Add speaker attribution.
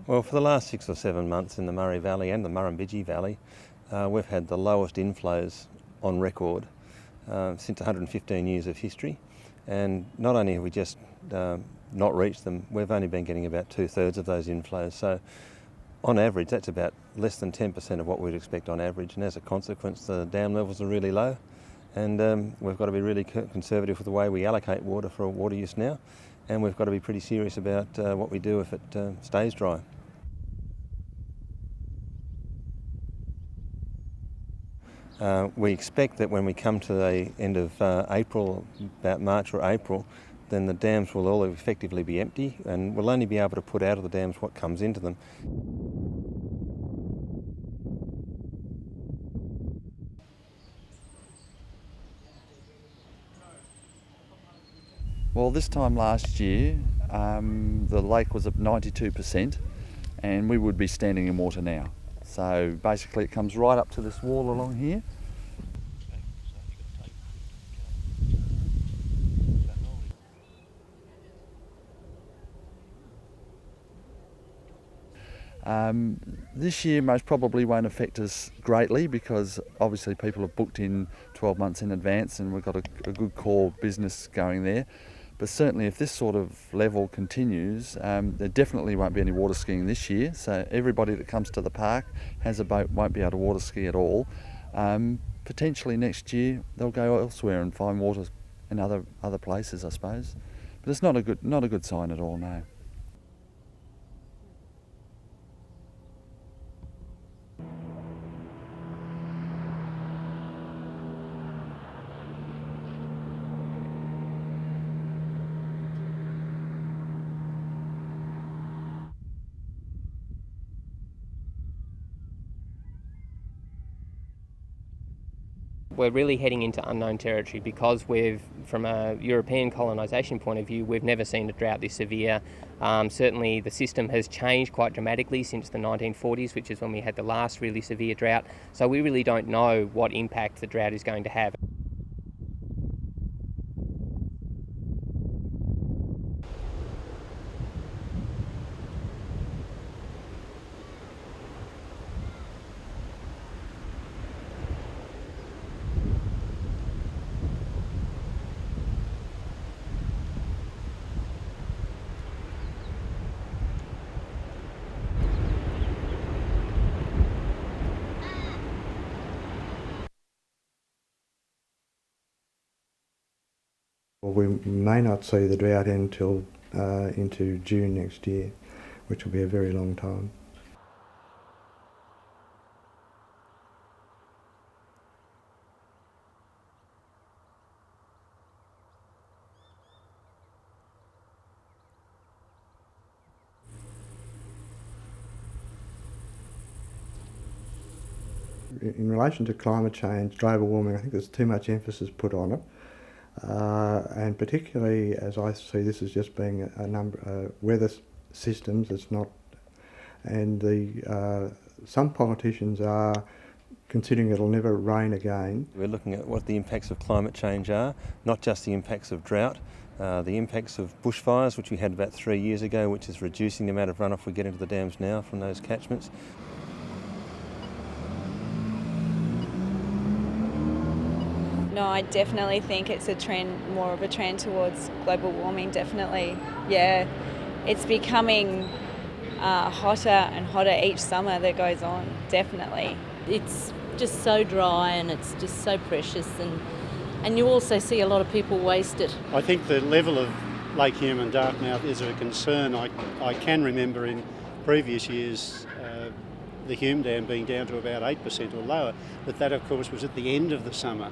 Speaker 1: Well, for the last 6 or 7 months in the Murray Valley and the Murrumbidgee Valley, we've had the lowest inflows on record since 115 years of history. And not only have we just not reached them, we've only been getting about 2/3 of those inflows. So on average, that's about less than 10% of what we'd expect on average. And as a consequence, the dam levels are really low. And we've got to be really conservative with the way we allocate water for water use now. And we've got to be pretty serious about what we do if it stays dry. We expect that when we come to the end of April, about March or April, then the dams will all effectively be empty and we'll only be able to put out of the dams what comes into them.
Speaker 2: Well, this time last year, the lake was at 92% and we would be standing in water now. So basically it comes right up to this wall along here. This year most probably won't affect us greatly because obviously people have booked in 12 months in advance and we've got a good core business going there. But certainly if this sort of level continues, there definitely won't be any water skiing this year. So everybody that comes to the park has a boat won't be able to water ski at all. Potentially next year they'll go elsewhere and find water in other places, I suppose. But it's not a good sign at all, no.
Speaker 3: We're really heading into unknown territory because from a European colonisation point of view, we've never seen a drought this severe. Certainly the system has changed quite dramatically since the 1940s, which is when we had the last really severe drought. So we really don't know what impact the drought is going to have.
Speaker 4: Well, we may not see the drought until into June next year, which will be a very long time. In relation to climate change, global warming, I think there's too much emphasis put on it. And particularly as I see this as just being a number weather systems, it's not, and some politicians are considering it'll never rain again.
Speaker 1: We're looking at what the impacts of climate change are, not just the impacts of drought, the impacts of bushfires, which we had about 3 years ago, which is reducing the amount of runoff we get into the dams now from those catchments.
Speaker 5: No, I definitely think it's a trend, more of a trend towards global warming, definitely. Yeah, it's becoming hotter and hotter each summer that goes on, definitely.
Speaker 6: It's just so dry and it's just so precious, and you also see a lot of people waste it.
Speaker 7: I think the level of Lake Hume and Dartmouth is a concern. I can remember in previous years the Hume Dam being down to about 8% or lower, but that of course was at the end of the summer.